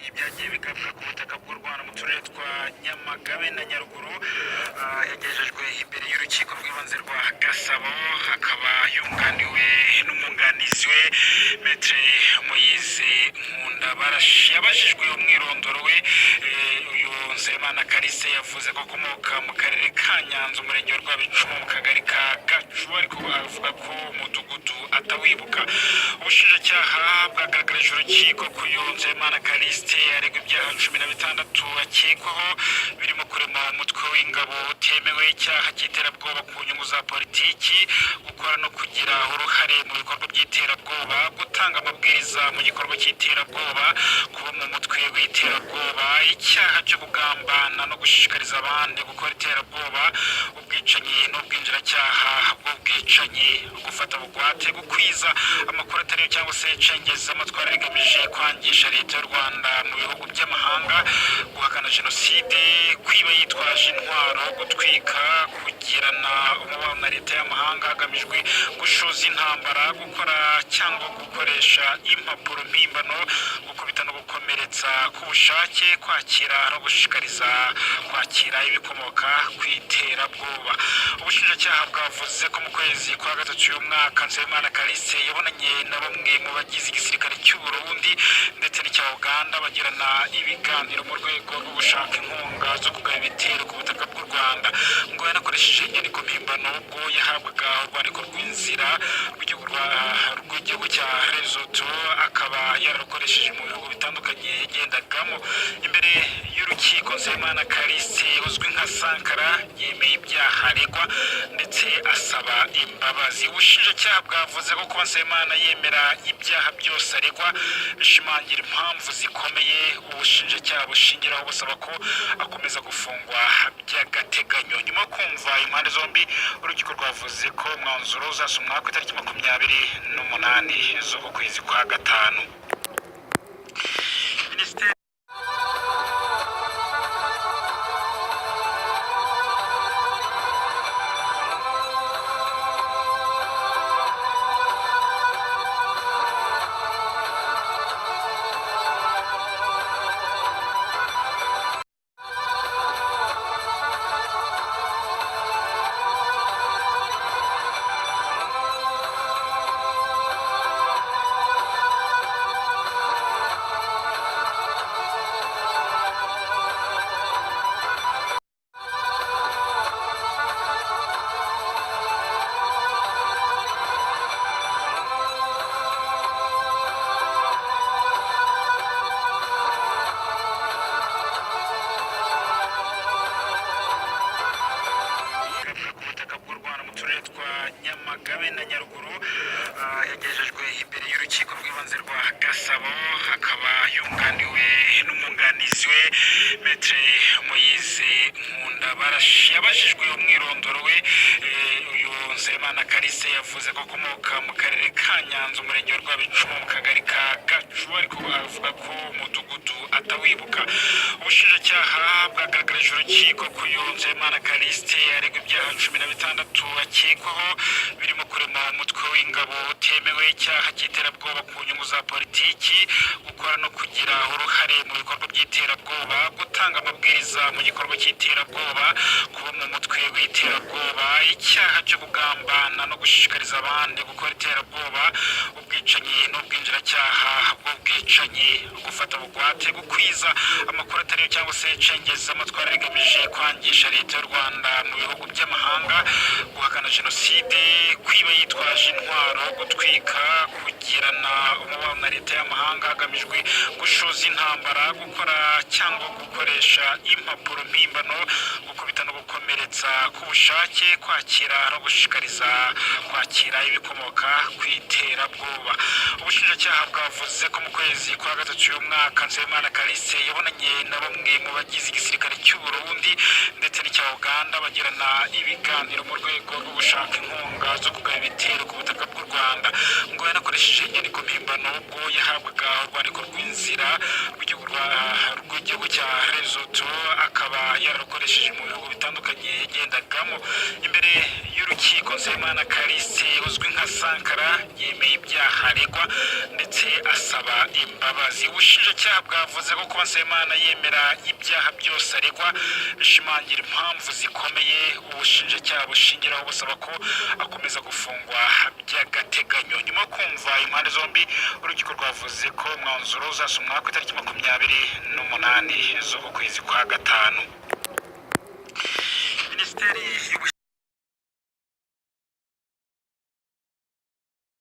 ibyagiye bigaruka ku butaka bw'u Rwanda mu turere twa Nyamagabe na Nyaruguru yagejejwe imbere y'urukiko rw'ibanze rwa Gasabo, akaba yunganiwe n'umwunganizi we Maître Moise Nkundabarashi. Yabajijwe umwirondoro we, uyu Nzeyimana Callixte yavuze ko akomoka mu karere ka Nyanza, umurenge wa Rwabicumu, mu kagari ka Gacu, ariko avuga ko umudugudu atawibuka. Ubushinjacyaha bwagaragarije urukiko ko uyu Nzeyimana Callixte aregwa ibyaha 16 akekwaho, birimo kurema umutwe w'ingabo utemewe, icyaha cy'iterabwoba ku nyungu za politiki, gukora no kugira uruhare mu bikorwa by'iterabwoba, gutanga amabwiriza mu gikorwa cy'iterabwoba, kuba mu mutwe w'iterabwoba, icyaha cyo kugambana no gushishikariza abandi gukora iterabwoba, ubwicanyi n'ubwinjiracyaha bw'ubwicanyi, gufata bugwate, gukwiza amakuru atari cyangwa se cengeza amatwara rigamije kwangisha leta y'u Rwanda mu bihugu by'amahanga, guhakana jenoside, kwiba yitwaje intwaro, gutwika, kugirana umubano na leta y'amahanga hagamijwe gushoza intambara, gukora cyangwa gukoresha impapuro mpimbano, gukubita no gukomeretsa ku bushake, kwakira no gushishikariza kwakira ibikomoka ku iterabwoba. Ubushinjacyaha bwavuze ko mu kwezi kwa gatatu uyu mwaka Nzeyimana Callixte yabonanye na bamwe mu bagize igisirikare cy'u Burundi ndetse n'icya Uganda bagirana ibiganiro mu rwego rwo gushaka inkunga zo kugaba ibitero ku butaka bw'u Rwanda. Ngo yanakoresheje inyandiko mpimbano ubwo yahabwaga urwandiko rw'inzira rw'igihugu cya Lesotho, akaba yararukoresheje mu bihugu bitandukanye yagendagamo. Imbere y'urukiko Nzeyimana Callixte uzwi nka Sankara yemeye ibyaha aregwa ndetse asaba imbabazi. Ubushinjacyaha bwavuze ko kuba Nzeyimana yemera ibyaha byose aregwa bishimangira impamvu zikomeye ubushinjacyaha bushingiraho busaba ko akomeza gufungwa by'agateganyo. Nyuma yo kumva impande zombi, urukiko rwavuze ko umwanzuro uzasomwa ku itariki 28 z'uku kwezi kwa gatanu. Nyamagabe na Nyaruguru yagejejwe imbere y'urukiko rw'ibanze rwa Gasabo, akaba yunganiwe n'umwunganizi we Maître Moise Nkundabarashi. Yabajijwe umwirondoro we, uyu Nzeyimana Callixte yavuze ko akomoka mu karere ka Nyanza, umurenge wa Rwabicumu, mu kagari ka Gacu, ariko avuga ko umudugudu atawibuka. Ubushinjacyaha bwagaragarije urukiko ko uyu Nzeyimana Callixte aregwa ibyaha 16 akekwaho, birimo kurema umutwe w'ingabo utemewe, icyaha cy'iterabwoba ku nyungu za politiki, gukora no kugira uruhare mu bikorwa by'iterabwoba, gutanga amabwiriza mu gikorwa cy'iterabwoba, kuba mu mutwe w'iterabwoba, icyaha cyo kugambana no gushishikariza abandi gukora iterabwoba, ubwicanyi n'ubwinjiracyaha bw'ubwicanyi, gufata bugwate, gukwiza amakuru atari cyangwa se cengeza amatwara rigamije kwangisha leta y'u Rwanda mu bihugu by'amahanga, guhakana jenoside, kwiba yitwaje intwaro, gutwika, kugirana umubano na leta y'amahanga hagamijwe gushoza intambara, gukora cyangwa gukoresha impapuro mpimbano, gukubita no gukomeretsa ku bushake, kwakira no gushishikariza kwakira ibikomoka ku iterabwoba. Ubushinjacyaha bwavuze ko mu kwezi kwa gatatu uyu mwaka Nzeyimana Callixte yabonanye na bamwe mu bagize igisirikare cy'u Burundi ndetse n'icya Uganda bagirana ibiganiro mu rwego rwo gushaka inkunga zo kugaba ibitero ku butaka bw'u Rwanda. Ngo yanakoresheje inyandiko mpimbano ubwo yahabwaga urwandiko rw'inzira rw'igihugu cya Lesotho akaba yararukoresheje mu bihugu bitandukanye yagendagamo. Imbere y'urukiko Nsabimana Callixte uzwi nka Sankara yemeye ibyaha aregwa ndetse asaba imbabazi. Ubushinjacyaha bwavuze ko kuba Nsabimana yemera ibyaha byose aregwa bishimangira impamvu zikomeye ubushinjacyaha bushingiraho busaba ko akomeza gufungwa by'agateganyo. Nyuma yo kumva impande zombi, urukiko rwavuze ko umwanzuro uzasomwa ku itariki 28 z'uku kwezi kwa gatanu.